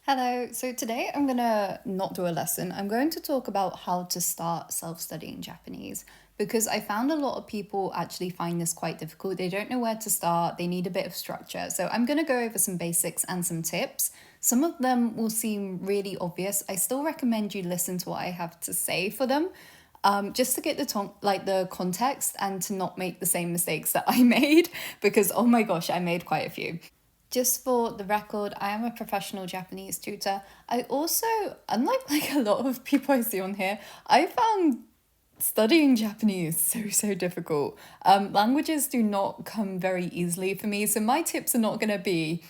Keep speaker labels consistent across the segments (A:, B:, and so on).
A: Hello, so today I'm gonna not do a lesson. I'm going to talk about how to start self studying Japanese because I found a lot of people actually find this quite difficult. They don't know where to start, they need a bit of structure. So I'm gonna go over some basics and some tips. Some of them will seem really obvious. I still recommend you listen to what I have to say for them. Just to get the context and to not make the same mistakes that I made because oh my gosh, I made quite a few. Just for the record, I am a professional Japanese tutor. I also, unlike like a lot of people I see on here, I found studying Japanese so difficult. Languages do not come very easily for me, so my tips are not gonna be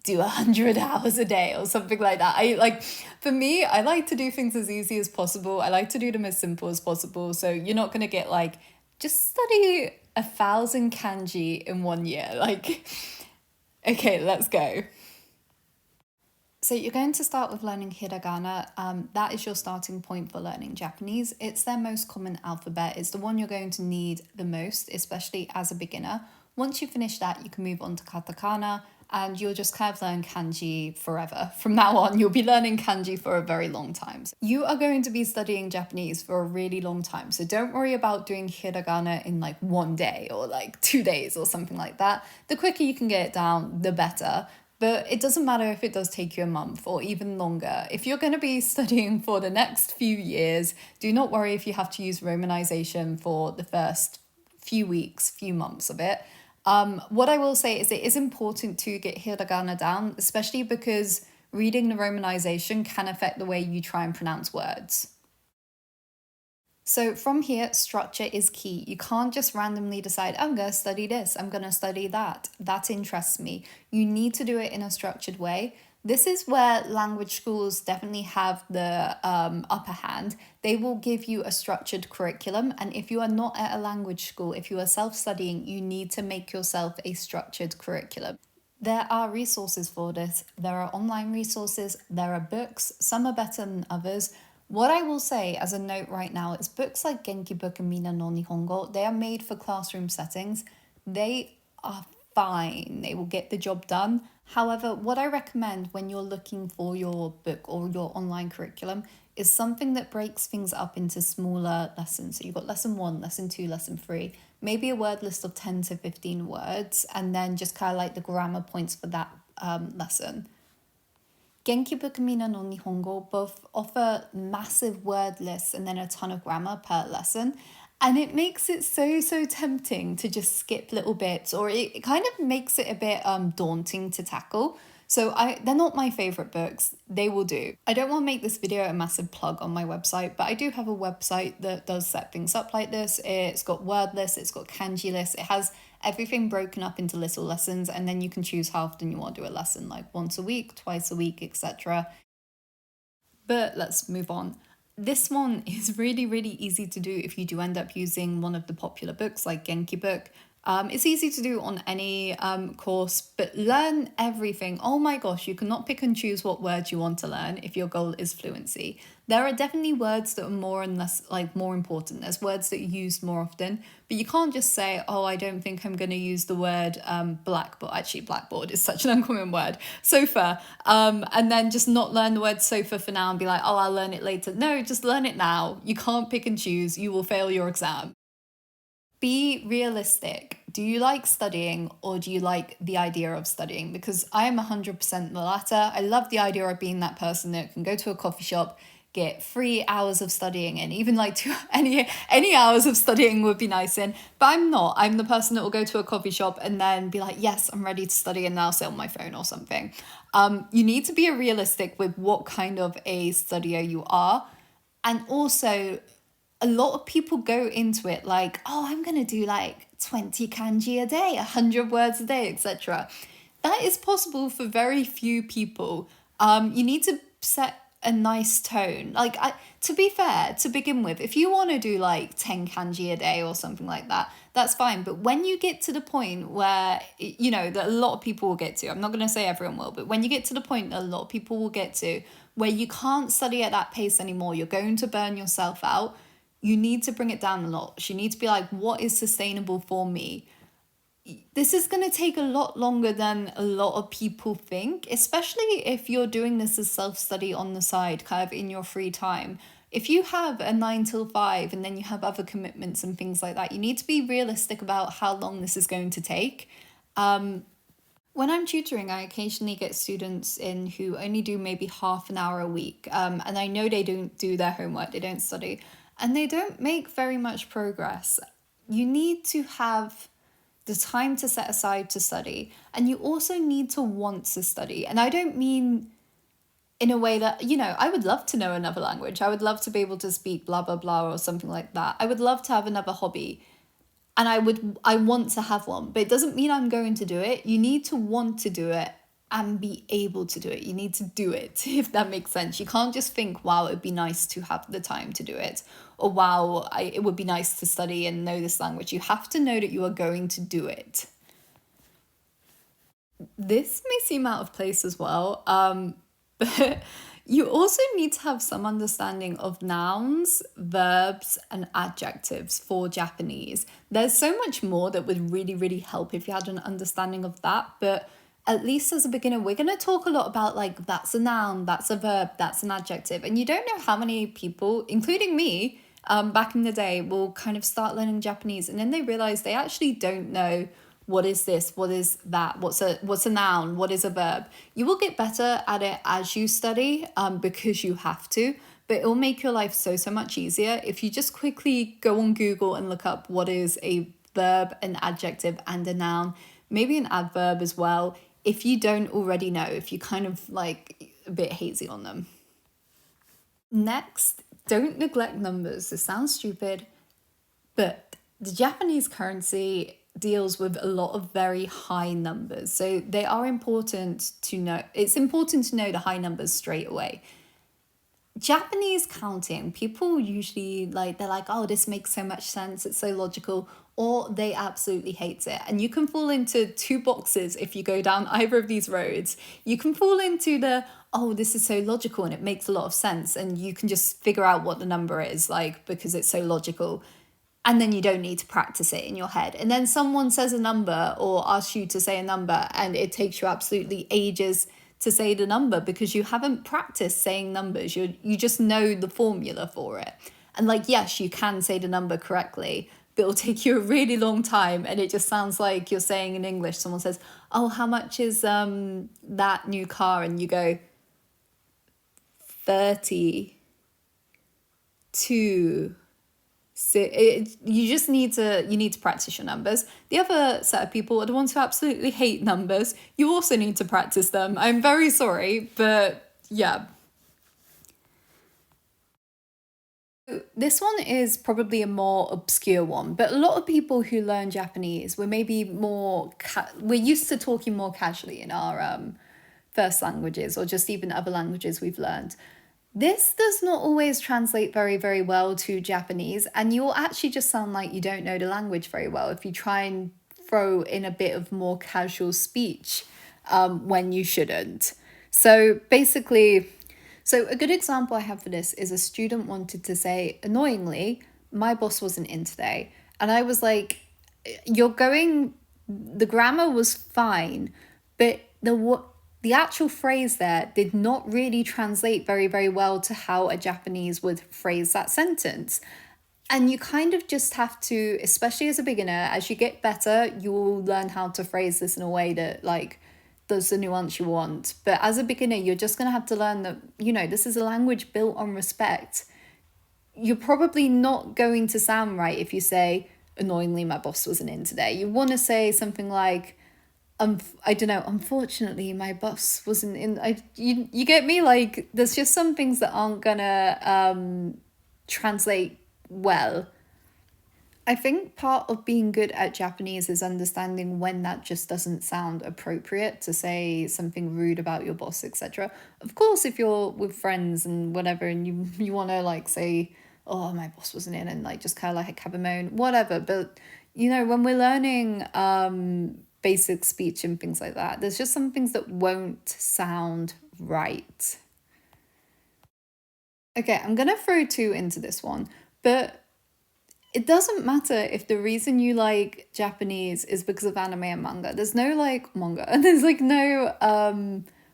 A: do 100 hours a day or something like that. For me, I like to do things as easy as possible. I like to do them as simple as possible. So you're not gonna get like just study 1,000 kanji in 1 year. Okay, let's go. So you're going to start with learning hiragana. That is your starting point for learning Japanese. It's their most common alphabet. It's the one you're going to need the most, especially as a beginner. Once you finish that, you can move on to katakana and you'll just kind of learn kanji forever. From now on, you'll be learning kanji for a very long time. You are going to be studying Japanese for a really long time. So don't worry about doing hiragana in like 1 day or like 2 days or something like that. The quicker you can get it down, the better. But it doesn't matter if it does take you a month or even longer. If you're going to be studying for the next few years, do not worry if you have to use romanization for the first few weeks, few months of it. What I will say is it is important to get hiragana down, especially because reading the romanization can affect the way you try and pronounce words. So from here, structure is key. You can't just randomly decide, I'm going to study this, I'm going to study that. That interests me. You need to do it in a structured way. This is where language schools definitely have the upper hand. They will give you a structured curriculum. And if you are not at a language school, if you are self studying, you need to make yourself a structured curriculum. There are resources for this. There are online resources, there are books, some are better than others. What I will say as a note right now is books like Genki Book and Mina no Nihongo, they are made for classroom settings. They are fine. They will get the job done. However, what I recommend when you're looking for your book or your online curriculum is something that breaks things up into smaller lessons. So you've got lesson 1, lesson 2, lesson 3, maybe a word list of 10 to 15 words, and then just kind of like the grammar points for that lesson. Genki Book and Mina no Nihongo both offer massive word lists and then a ton of grammar per lesson. And it makes it so tempting to just skip little bits, or it kind of makes it a bit daunting to tackle. They're not my favorite books. They will do. I don't want to make this video a massive plug on my website, but I do have a website that does set things up like this. It's got word lists, it's got kanji lists, it has everything broken up into little lessons, and then you can choose how often you want to do a lesson, like once a week, twice a week, etc. But let's move on. This one is really easy to do if you do end up using one of the popular books like Genki Book. It's easy to do on any course, but learn everything. Oh my gosh, you cannot pick and choose what words you want to learn if your goal is fluency. There are definitely words that are more and less, like more important. There's words that you use more often, but you can't just say, oh, I don't think I'm going to use the word blackboard. Actually, blackboard is such an uncommon word. Sofa. And then just not learn the word sofa for now and be like, oh, I'll learn it later. No, just learn it now. You can't pick and choose. You will fail your exam. Be realistic. Do you like studying or do you like the idea of studying? Because I am 100% the latter. I love the idea of being that person that can go to a coffee shop, get 3 hours of studying and even like any hours of studying would be nice in. But I'm not. I'm the person that will go to a coffee shop and then be like, yes, I'm ready to study, and then I'll sit on my phone or something. You need to be realistic with what kind of a studier you are. And also, a lot of people go into it like, oh, I'm going to do like 20 kanji a day, 100 words a day, etc. That is possible for very few people. You need to set a nice tone. To be fair, to begin with, if you want to do like 10 kanji a day or something like that, that's fine. But when you get to the point where, that a lot of people will get to, I'm not going to say everyone will, but when you get to the point that a lot of people will get to, where you can't study at that pace anymore, you're going to burn yourself out, you need to bring it down a lot. You need to be like, what is sustainable for me? this is going to take a lot longer than a lot of people think, especially if you're doing this as self-study on the side, kind of in your free time. If you have a 9 till 5 and then you have other commitments and things like that, you need to be realistic about how long this is going to take. When I'm tutoring, I occasionally get students in who only do maybe half an hour a week. And I know they don't do their homework, they don't study, and they don't make very much progress. You need to have the time to set aside to study, and you also need to want to study. And I don't mean in a way that, I would love to know another language. I would love to be able to speak blah, blah, blah, or something like that. I would love to have another hobby. And I want to have one, but it doesn't mean I'm going to do it. You need to want to do it and be able to do it. You need to do it, if that makes sense. You can't just think, wow, it'd be nice to have the time to do it, or wow, it would be nice to study and know this language. You have to know that you are going to do it. This may seem out of place as well, but you also need to have some understanding of nouns, verbs, and adjectives for Japanese. There's so much more that would really, really help if you had an understanding of that. But at least as a beginner, we're going to talk a lot about like that's a noun, that's a verb, that's an adjective. And you don't know how many people, including me, back in the day, will kind of start learning Japanese and then they realize they actually don't know what is this, what is that, what's a noun, what is a verb. You will get better at it as you study, because you have to, but it will make your life so much easier if you just quickly go on Google and look up what is a verb, an adjective, and a noun, maybe an adverb as well, if you don't already know, if you kind of like a bit hazy on them. Next, don't neglect numbers. This sounds stupid, but the Japanese currency deals with a lot of very high numbers. So they are important to know. It's important to know the high numbers straight away. Japanese counting, people usually they're like, oh, this makes so much sense, it's so logical, or they absolutely hate it. And you can fall into two boxes if you go down either of these roads. You can fall into the, oh, this is so logical and it makes a lot of sense, and you can just figure out what the number is, like, because it's so logical. And then you don't need to practice it in your head. And then someone says a number or asks you to say a number, and it takes you absolutely ages to say the number because you haven't practiced saying numbers. You just know the formula for it. And like, yes, you can say the number correctly, but it'll take you a really long time. And it just sounds like you're saying in English, someone says, oh, how much is that new car? And you go, 32. So you just need to practice your numbers. The other set of people are the ones who absolutely hate numbers. You also need to practice them. I'm very sorry, but yeah. This one is probably a more obscure one, but a lot of people who learn Japanese were maybe we're used to talking more casually in our first languages, or just even other languages we've learned. This does not always translate very, very well to Japanese, and you'll actually just sound like you don't know the language very well if you try and throw in a bit of more casual speech when you shouldn't. So basically, so a good example I have for this is a student wanted to say, annoyingly, my boss wasn't in today. And I was like, the grammar was fine, but the actual phrase there did not really translate very, very well to how a Japanese would phrase that sentence. And you kind of just have to, especially as a beginner, as you get better, you will learn how to phrase this in a way that like does the nuance you want. But as a beginner, you're just going to have to learn that, this is a language built on respect. You're probably not going to sound right if you say, annoyingly, my boss wasn't in today. You want to say something like, I don't know, unfortunately, my boss wasn't in. You get me? Like, there's just some things that aren't gonna translate well. I think part of being good at Japanese is understanding when that just doesn't sound appropriate to say something rude about your boss, etc. Of course, if you're with friends and whatever, and you want to like say, oh, my boss wasn't in, and like just kind of like have a moan, whatever. But when we're learning basic speech and things like that, there's just some things that won't sound right. Okay, I'm gonna throw two into this one, but it doesn't matter if the reason you like Japanese is because of anime and manga. There's no like manga, and there's like no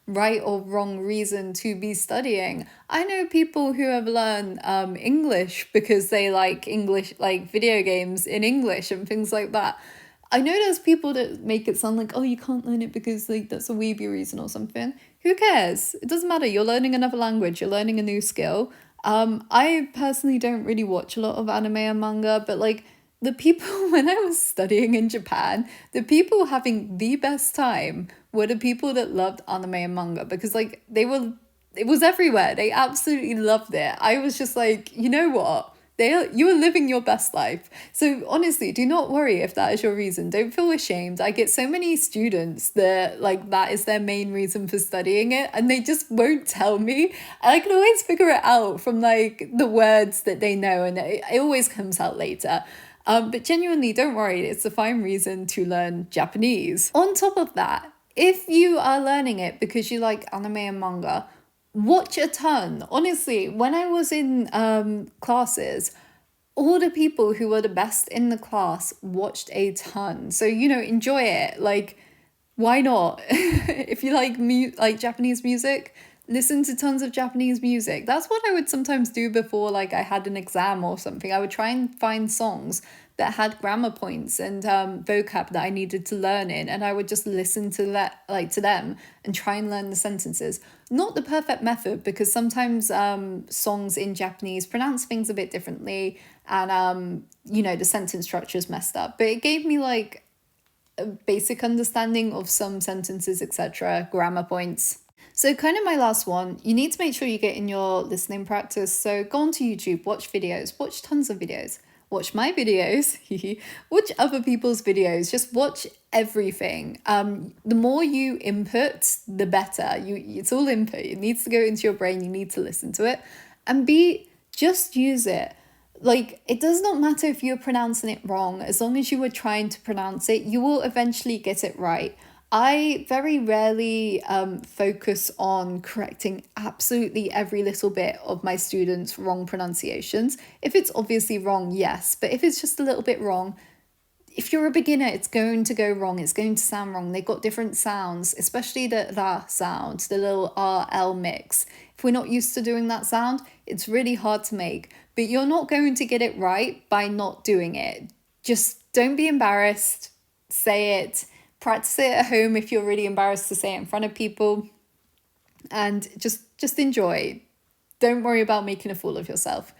A: right or wrong reason to be studying. I know people who have learned English because they like English, like video games in English and things like that. I know there's people that make it sound like, oh, you can't learn it because like that's a weeby reason or something. Who cares? It doesn't matter. You're learning another language. You're learning a new skill. I personally don't really watch a lot of anime and manga, but like the people when I was studying in Japan, the people having the best time were the people that loved anime and manga because like it was everywhere. They absolutely loved it. I was just like, you know what? You are living your best life. So honestly, do not worry if that is your reason. Don't feel ashamed. I get so many students that like that is their main reason for studying it and they just won't tell me. And I can always figure it out from like the words that they know and it always comes out later. But genuinely, don't worry. It's a fine reason to learn Japanese. On top of that, if you are learning it because you like anime and manga, watch a ton. Honestly, when I was in classes, all the people who were the best in the class watched a ton. So, you know, enjoy it. Like, why not? If you like Japanese music, listen to tons of Japanese music. That's what I would sometimes do before like I had an exam or something. I would try and find songs that had grammar points and vocab that I needed to learn in, and I would just listen to that to them and try and learn the sentences. Not the perfect method because sometimes songs in Japanese pronounce things a bit differently and you know the sentence structure is messed up, but it gave me like a basic understanding of some sentences, etc., grammar points. So kind of my last one, you need to make sure you get in your listening practice. So go onto YouTube, watch videos, watch tons of videos, watch my videos, watch other people's videos, just watch everything. The more you input, the better. It's all input. It needs to go into your brain. You need to listen to it. And just use it. Like, it does not matter if you're pronouncing it wrong. As long as you were trying to pronounce it, you will eventually get it right. I very rarely focus on correcting absolutely every little bit of my students' wrong pronunciations. If it's obviously wrong, yes, but if it's just a little bit wrong, if you're a beginner, it's going to go wrong. It's going to sound wrong. They've got different sounds, especially the sound, the little RL mix. If we're not used to doing that sound, it's really hard to make. But you're not going to get it right by not doing it. Just don't be embarrassed. Say it. Practice it at home if you're really embarrassed to say it in front of people. And just enjoy. Don't worry about making a fool of yourself.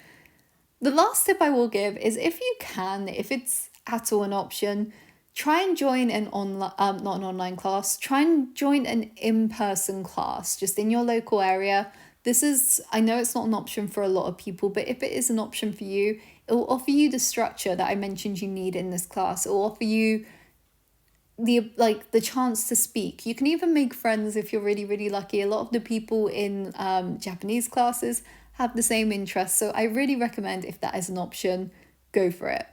A: The last tip I will give is if you can, if it's at all an option, try and join an online, not an online class, try and join an in-person class just in your local area. I know it's not an option for a lot of people, but if it is an option for you, it will offer you the structure that I mentioned you need in this class. It will offer you the chance to speak. You can even make friends if you're really, really lucky. A lot of the people in Japanese classes have the same interests. So I really recommend, if that is an option, go for it.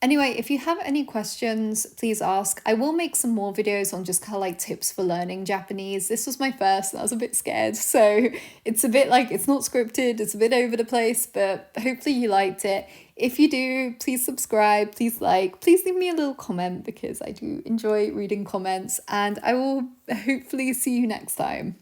A: Anyway, if you have any questions, please ask. I will make some more videos on just kind of like tips for learning Japanese. This was my first and I was a bit scared. So it's a bit like, it's not scripted, it's a bit over the place, but hopefully you liked it. If you do, please subscribe, please please leave me a little comment because I do enjoy reading comments, and I will hopefully see you next time.